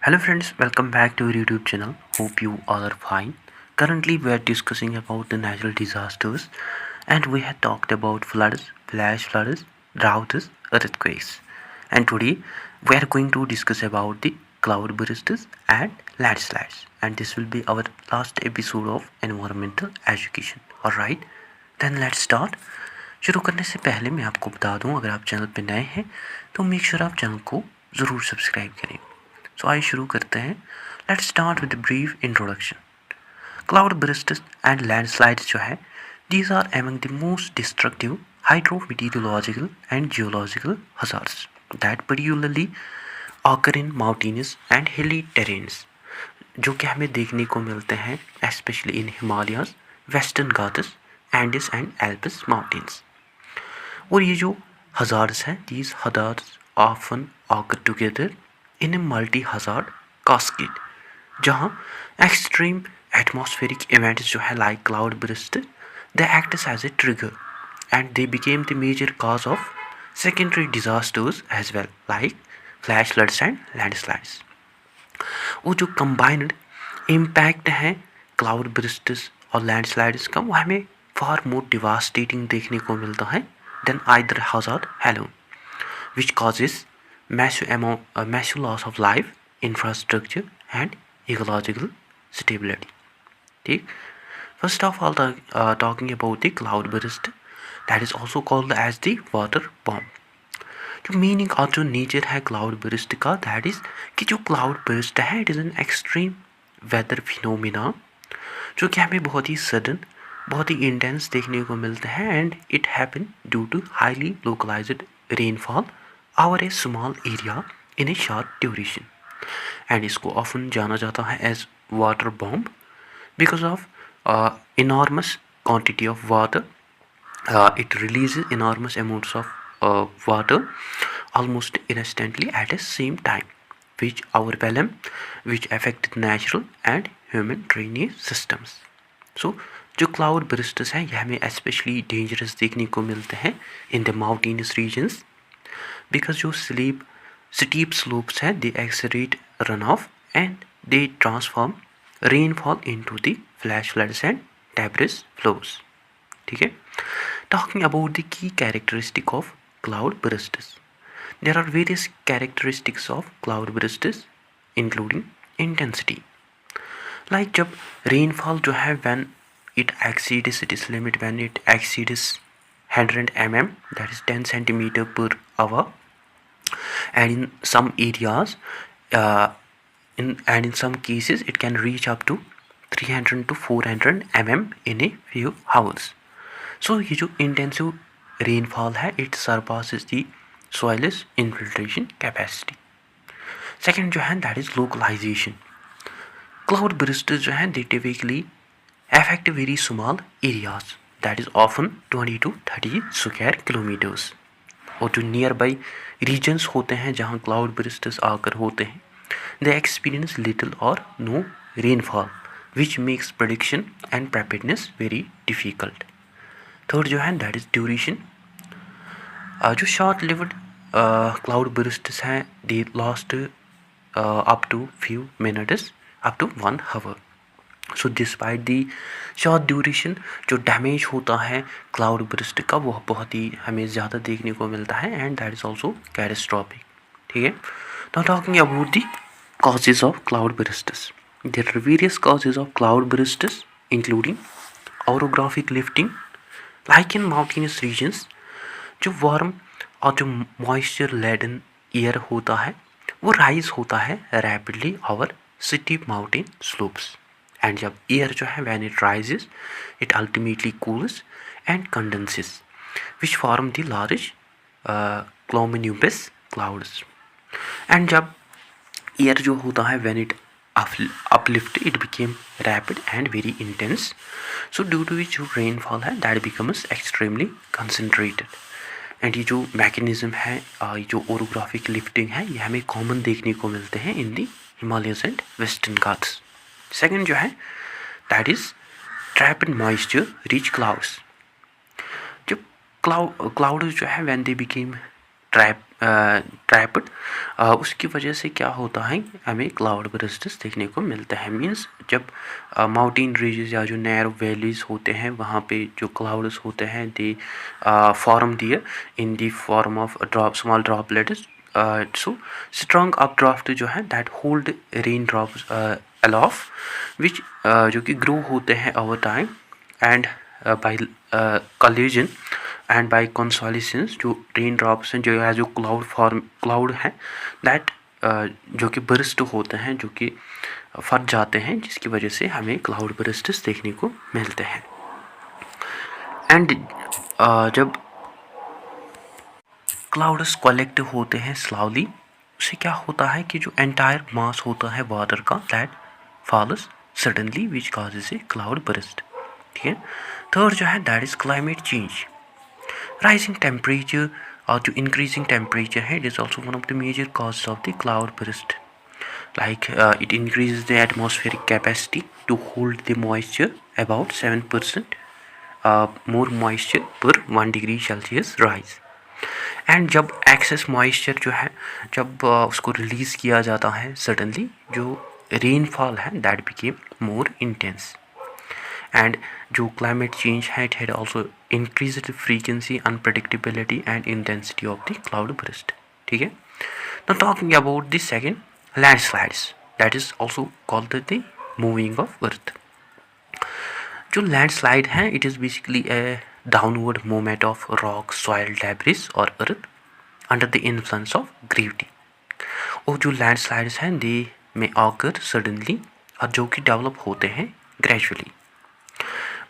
Hello friends, welcome back to our YouTube channel. Hope you all are fine. Currently we are discussing about the natural disasters and we have talked about floods, flash floods, droughts, earthquakes. And today we are going to discuss about the cloud bursts and landslides. And this will be our last episode of environmental education. Alright, then let's start. शुरू करने से पहले मैं आपको बता दूं, अगर आप चैनल पर नए हैं तो मेक श्योर आप चैनल को ज़रूर सब्सक्राइब करें. सो आइए शुरू करते हैं. Let's start with brief introduction. Cloud bursts and landslides जो है, these are among the most destructive hydrometeorological and geological hazards that particularly occur in mountainous and hilly terrains, जो कि हमें देखने को मिलते हैं specially in Himalayas, western Ghats, Andes and Alps mountains. और ये जो हजार्ड्स हैं, these hazards often occur together in a multi-hazard cascade, जहाँ extreme atmospheric events जो है like cloud burst, they act as a trigger and they became the major cause of secondary disasters as well like flash floods and landslides. वो जो combined impact है cloud bursts और landslides का, वो हमें far more devastating देखने को मिलता है than either hazard alone, which causes massive loss of life, infrastructure and ecological stability. ठीक. First of all, talking about the cloud burst, that is also called as the water bomb. जो meaning और जो nature है cloud burst का, that is कि जो cloud burst है, it is an extreme weather phenomena जो कि हमें बहुत ही सडन, बहुत ही इंटेंस देखने को मिलता है and it happen due to highly localised rainfall over a small area in a short duration. And इसको often जाना जाता है as water bomb because of enormous quantity of water. It releases enormous amounts of water almost instantly at the same time, which overwhelm, which affect natural and human drainage systems. So जो cloud bursts हैं, यह हमें especially dangerous देखने को मिलते हैं in the mountainous regions, because जो steep slopes हैं, they accelerate runoff and they transform rainfall into the flash floods and debris flows. ठीक है. Talking about the key characteristic of cloud bursts, there are various characteristics of cloud bursts including intensity. Like जब rainfall जो है, when it exceeds its limit, when it exceeds 100 mm, that is 10 centimeter per hour, and in some areas in some cases it can reach up to 300 to 400 mm in a few hours. So ये जो intensive rainfall है, it surpasses the soil's infiltration capacity. Second जो है, that is localization. Cloud bursts जो है, they typically affect very small areas, that is often 20 to 30 square kilometers. और जो near by regions होते हैं जहाँ क्लाउड बर्स्ट्स आकर होते हैं, दे एक्सपीरियंस लिटिल और no rainfall, which makes prediction and preparedness very difficult. Third जो है, दैट इज़ ड्यूरेशन. जो शॉर्ट लिव्ड क्लाउड बर्स्ट्स हैं, they last up to few minutes, up to 1 hour. So despite the short duration, जो damage होता है cloud burst का, वो बहुत ही हमें ज़्यादा देखने को मिलता है and that is also catastrophic. ठीक है. Now talking about the causes of cloud bursts. There are various causes of cloud bursts including orographic lifting, like in mountainous regions, जो वार्म और जो मॉइस्चर लेडन एयर होता है, वो rise होता है rapidly over steep mountain slopes. And जब air जो है, when it rises, it ultimately cools and condenses, which form the large cumulonimbus clouds. And जब एयर जो होता है, when it uplift, it became rapid and very intense. So due to which जो rainfall है, that becomes extremely concentrated. And ये जो mechanism है, ये जो ओरोग्राफिक लिफ्टिंग है, ये हमें कॉमन देखने को मिलते हैं in the Himalayas and western Ghats. Second जो है, that is trapped moisture rich clouds. जो क्लाउड जो है, व्हेन दे बिकेम ट्रैप्ड, उसकी वजह से क्या होता है, हमें क्लाउड बर्स्ट्स देखने को मिलता है। मीन्स जब माउंटेन रीजेस या जो नैरो वैलीज होते हैं वहाँ पे जो क्लाउड्स होते हैं दे फॉर्म दिए in the form of small droplets. So strong updraft जो है that hold rain drops aloft which जो कि ग्रो होते हैं over time and by collision and by consolidations जो रेन ड्रॉप्स हैं जो क्लाउड है दैट जो कि बर्स्ट होते हैं, जो कि फट जाते हैं, जिसकी वजह से हमें क्लाउड बर्स्ट्स देखने को मिलते हैं। एंड जब क्लाउड्स कलेक्ट होते हैं स्लोली, उससे क्या होता है कि जो एंटायर मास होता है वाटर का that falls suddenly which causes a cloud burst. ठीक है। थर्ड जो है that is climate change. Rising temperature और जो इंक्रीजिंग टेम्परेचर है, it is also one of the major cause of the cloud burst. Like it increases the atmospheric capacity to hold the moisture about 7% more moisture per 1 degree Celsius rise। And जब access moisture जो है जब उसको release किया जाता है suddenly, जो rainfall है that became more intense. And जो क्लाइमेट चेंज है it had also increase the frequency, unpredictability and intensity of the cloud burst. ठीक है। Now talking about the second, landslides, that is also called the moving of earth। जो landslide है it is basically a downward movement of rock, soil, debris और earth under the influence of gravity. और जो landslides हैं दे में occur suddenly और जो कि डेवलप होते हैं gradually.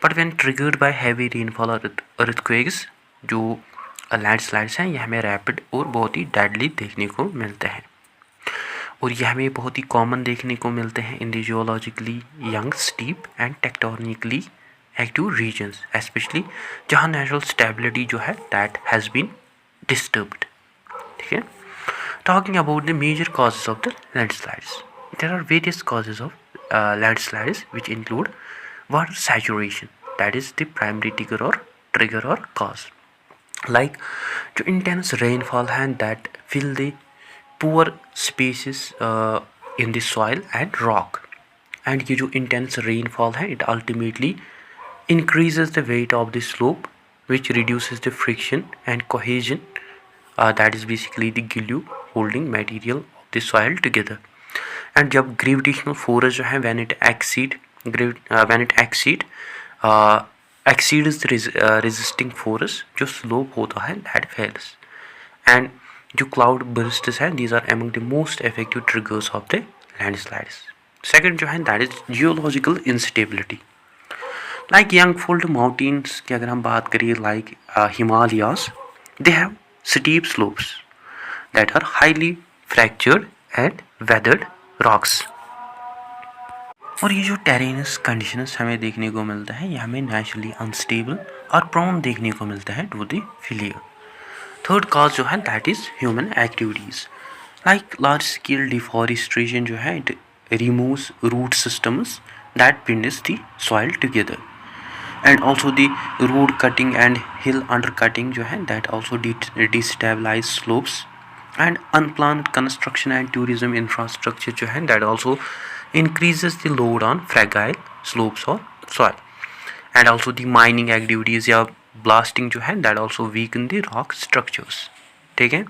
But when triggered by heavy rainfall और अर्थक्वेक्स, जो लैंडस्लाइड्स हैं यह हमें रैपिड और बहुत ही डेडली देखने को मिलते हैं। और यह हमें बहुत ही कॉमन देखने को मिलते हैं in the geologically young, steep and tectonically active regions, specially जहाँ नेचुरल स्टेबिलिटी जो है दैट हैज़ बीन डिस्टर्ब्ड। ठीक है। Talking about the major causes of the landslides, there are various causes of landslides which include water saturation, that is the primary trigger और cause. Like जो intense rainfall है that fill the poor spaces in the soil and rock। and ये जो intense rainfall है it ultimately increases the weight of the slope which reduces the friction and cohesion, that is basically the glue holding material of the soil together। and जब gravitational force जो है when it exceeds the resisting force, जो slope होता है that fails। and जो cloud bursts हैं these are among the most effective triggers of the landslides. Second जो है that is geological instability. Like young fold mountains की अगर हम बात करें, like Himalayas, they have steep slopes that are highly fractured and weathered rocks. और ये जो टेरेनस कंडीशंस हमें देखने को मिलता है ये हमें नेचुरली अनस्टेबल और प्रोन देखने को मिलता है to the failure. Third cause जो है that is human activities. Like large scale deforestation जो है it removes root systems that binds the soil together. And also the road cutting and hill under cutting जो है that also destabilize slopes. And unplanned construction and tourism infrastructure जो है that also increases the load on fragile slopes और soil. And also the mining activities या blasting जो है that also weaken the rock structures. ठीक है।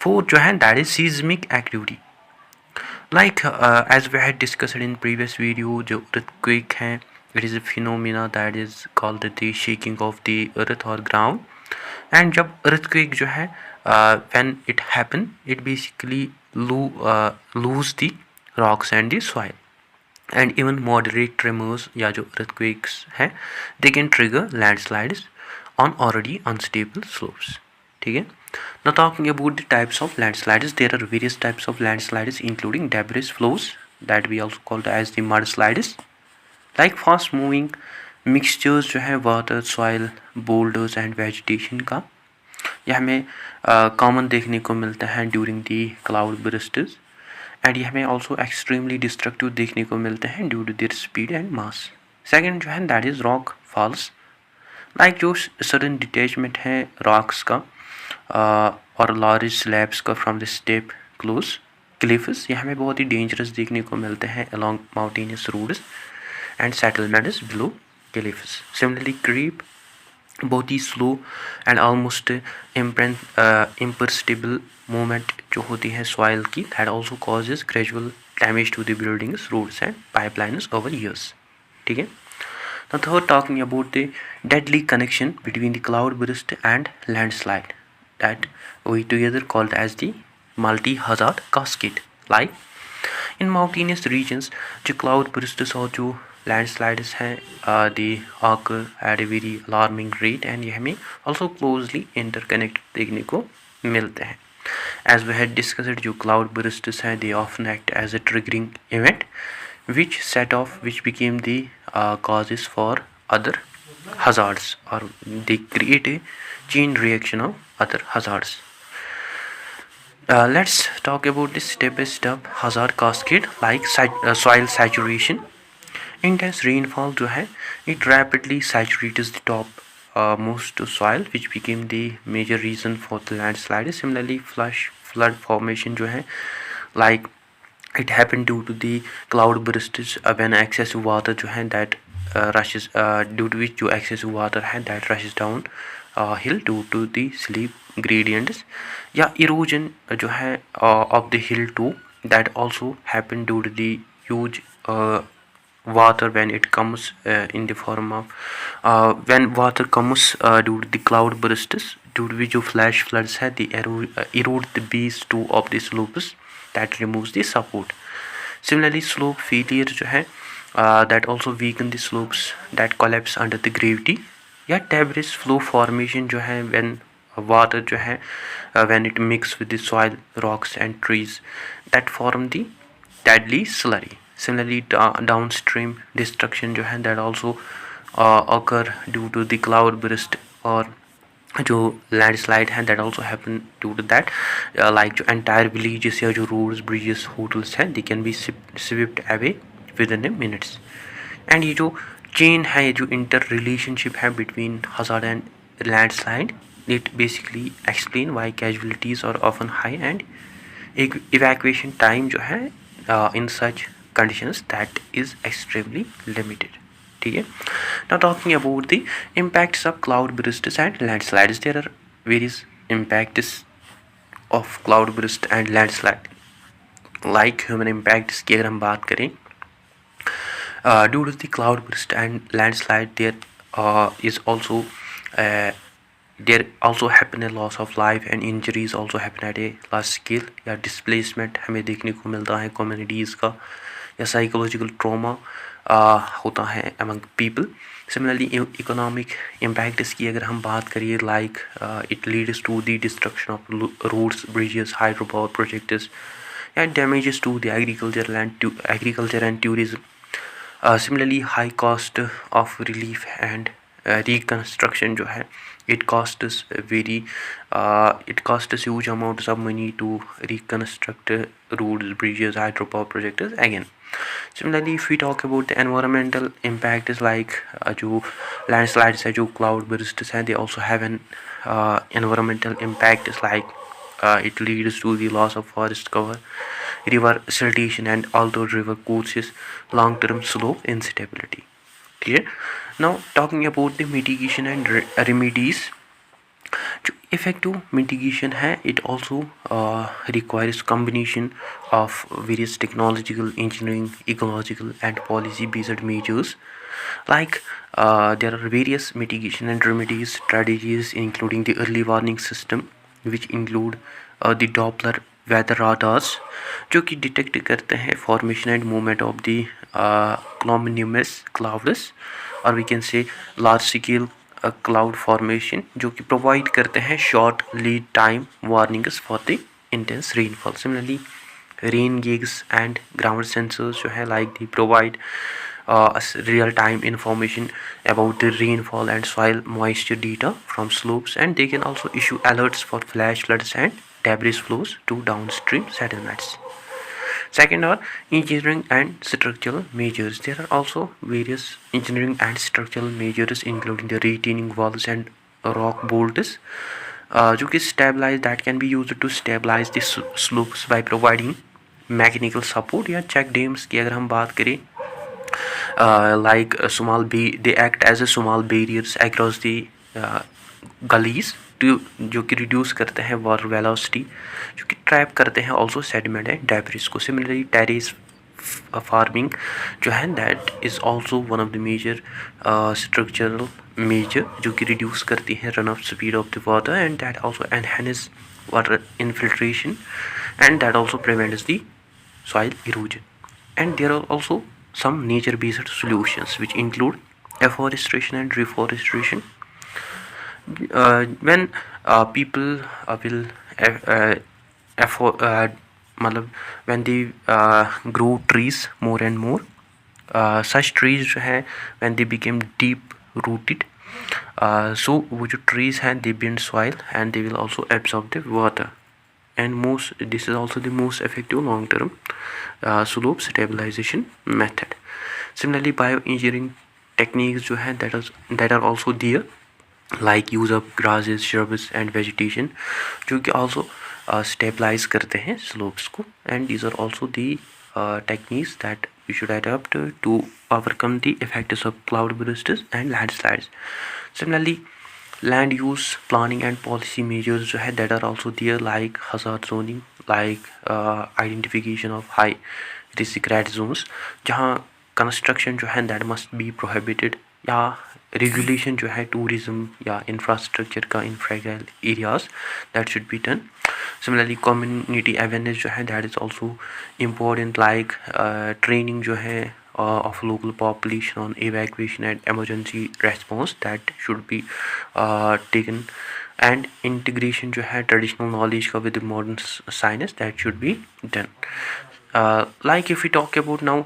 Fourth जो है that is seismic activity. Like as we had discussed in previous video, जो earthquake है it is a phenomena that is called the shaking of the earth और ground. And जब earthquake जो है when it happen it basically loose the rocks and the soil. and even moderate tremors या जो earthquakes हैं they can trigger landslides on already unstable slopes। ठीक है। Now talking about the types of landslides, there are various types of landslides including debris flows that we also call as the mudslides, like fast moving mixtures जो है water, soil, boulders and vegetation का, यह हमें common देखने को मिलता है during the cloud bursts। And ये हमें ऑल्सो एक्सट्रीमली डिस्ट्रक्टिव देखने को मिलते हैं due to their speed and mass. Second जो है that is rock falls. Like जो सडन डिटैचमेंट है रॉक्स का और लार्ज स्लैब्स का from the steep close cliffs, ये हमें बहुत ही डेंजरस देखने को मिलते हैं along mountainous roads and settlements below cliffs. Similarly creep बहुत ही slow and almost imperceptible movement जो होती है सॉइल की, that also causes gradual damage to the buildings, roads and pipelines over years. ठीक है. Now third, talking about the deadly connection between the cloudburst and landslide, that we together called as the multi-hazard cascade. Like in mountainous regions, जो cloudbursts और जो landslides हैं, they occur at a very alarming rate and ये हमें also closely interconnected देखने को मिलते हैं. As we had discussed, जो cloudbursts हैं, they often act as a triggering event which became the causes for other hazards, or they create a chain reaction of other hazards. Let's talk about this step-by-step hazard cascade. Like soil saturation. Intense rainfall जो है, it rapidly saturates the top most soil, which became the major reason for the landslide. Similarly, flood formation जो है, like it happened due to the cloud bursts when excessive water जो है that rushes due to which जो excessive water है that rushes down hill due to the steep gradients, या erosion जो है of the hill too, that also happened due to the huge water when it comes in the form of when water comes due to the cloud bursts, due to which जो flash floods है, they erode the base too of the slopes, that removes the support. Similarly, slope failure जो है that also weaken the slopes that collapse under the gravity, या debris flow formation जो है when water जो है when it mix with the soil, rocks and trees, that form the deadly slurry. Similarly, downstream destruction जो है that also occur due to the cloud burst और जो landslide है, that also happen due to that. Like जो entire villages या जो roads, bridges, hotels हैं, they can be swept away within इन मिनट्स. एंड ये जो चेन है, ये जो इंटर रिलेशनशिप है between hazard and landslide, it basically explain why casualties are often high and एक इवैक्यूएशन टाइम जो है in such conditions that is extremely limited. ठीक है. Now talking about the impacts of cloud bursts and landslides, there are various impacts of cloud burst and landslide. Like human impacts की अगर हम बात करें, due to the cloud burst and landslide, there also happen a loss of life and injuries also happen at a large scale, या displacement हमें देखने को मिलता है communities का, या psychological trauma होता है among people. Similarly, economic impact इसकी अगर हम बात करिए, like it leads to the destruction of roads, bridges, hydropower projects, and damages to the agriculture and tourism. Similarly, high cost of relief and reconstruction जो है, it costs huge amounts of money to reconstruct roads, bridges, hydropower projects again. Similarly, if we talk about the environmental impact, is like जो landslides है, जो cloud bursts हैं, they also have an environmental impact, is like it leads to the loss of forest cover, river siltation and altered river courses, long-term slope instability. Okay. Now talking about the mitigation and remedies, जो effective mitigation है, it also requires combination of various technological, engineering, ecological and policy based measures. Like there are various mitigation and remedies strategies, including the early warning system, which include the Doppler weather radars, जो कि detect करते हैं formation and movement of the cumulonimbus clouds, और we can say large scale cloud formation, जो कि provide करते हैं short lead time warnings for the intense rainfall. Similarly, rain gauge and ground sensors जो है, like the provide real time information about the rainfall and soil moisture data from slopes, and they can also issue alerts for flash floods and debris flows to downstream settlements. Second are engineering and structural measures. There are also various engineering and structural measures, including the retaining walls and rock bolts, जो कि stabilise that can be use to stabilise the slopes by providing mechanical support या check dams की अगर हम बात करें, like small they act as a small barriers across the gullies to जो कि रिड्यूस करते हैं वाटर वेलोसिटी, जो कि ट्रैप करते हैं ऑल्सो सेडिमेंट एंड डेब्रिस को। सिमिलरली टेरेस फार्मिंग जो है that is also one of the major structural measure जो कि रिड्यूस करती है run off speed of the water and that also enhance water infiltration and that also prevents the soil erosion. And there are also some nature based solutions which include afforestation and reforestation. When people will when they grow trees more and more, such trees जो है when they became deep rooted, so वो जो trees हैं they bend soil and they will also absorb the water, and this is also the most effective long term slope stabilization method. Similarly bioengineering techniques जो हैं that are also there, like use of grasses, shrubs and vegetation जो कि also stabilize करते हैं slopes को, and these are also the techniques that we should adopt to overcome the effects of cloud bursts and landslides. Similarly land use planning and policy measures जो है that are also there, like hazard zoning, like identification of high risk red zones जहाँ construction जो है that must be prohibited, या regulation जो है tourism या infrastructure का in fragile areas that should be done. Similarly community awareness जो है that is also important, like training जो है of local population on evacuation and emergency response that should be taken, and integration जो है traditional knowledge का with the modern science that should be done. Like if we talk about now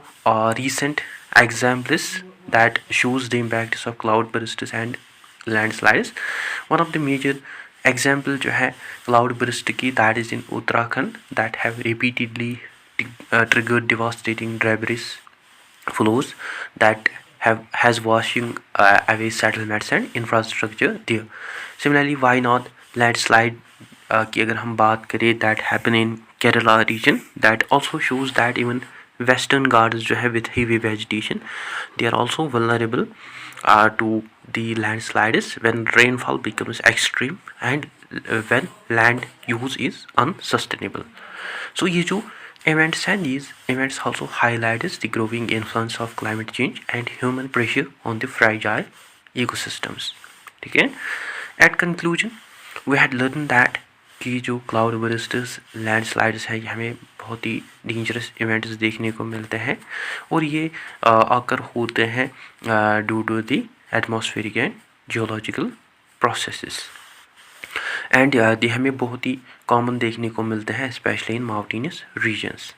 recent examples that shows the impacts of cloud bursts and landslides, one of the major example जो है cloud burst की that is in Uttarakhand that have repeatedly triggered devastating debris flows that has washing away settlements and infrastructure there. Similarly why not landslide की अगर हम बात करें that happen in Kerala region, that also shows that even western Ghats जो है with heavy vegetation they are also vulnerable to the landslides when rainfall becomes extreme and when land use is unsustainable. So ये जो events and these events also highlights the growing influence of climate change and human pressure on the fragile ecosystems. ठीक है. At conclusion we had learned that कि जो cloud bursts landslides है ये हमें बहुत ही डेंजरस इवेंट्स देखने को मिलते हैं और ये आकर होते हैं due to the atmospheric and geological processes, and ये हमें बहुत ही कॉमन देखने को मिलते हैं स्पेशली इन माउंटेनियस रीजन्स,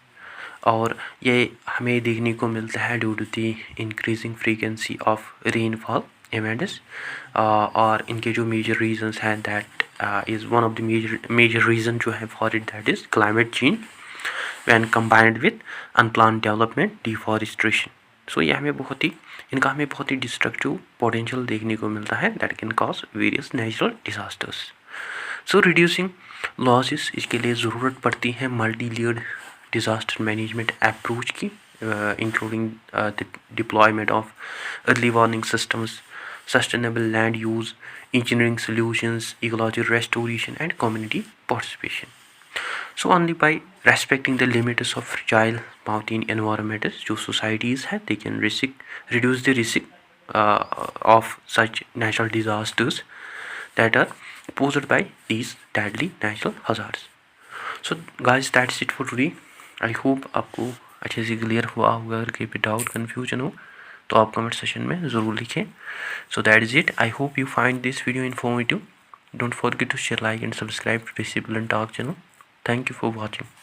और ये हमें देखने को मिलता है due to the increasing frequency of rainfall events, और इनके जो मेजर रीजंस हैं that is one of the major reason जो है for it that is climate change when combined with unplanned development, deforestation. So ये हमें इनका हमें बहुत ही डिस्ट्रक्टिव पोटेंशियल देखने को मिलता है that can cause various natural disasters. So reducing losses, इसके लिए ज़रूरत पड़ती है multi layered disaster management approach की, including the deployment of early warning systems, sustainable land use, engineering solutions, ecological restoration and community participation. So only by respecting the limits of fragile mountain environments जो societies हैं they can reduce the risk of such natural disasters that are posed by these deadly natural hazards. So guys that's it for today. I hope आपको अच्छे से clear हुआ होगा. अगर कहीं पे डाउट कन्फ्यूजन हो तो आप कमेंट सेशन में ज़रूर लिखें. So that is it. I hope you find this video informative. Don't forget to share, like and subscribe to Discipline Talk channel. Thank you for watching.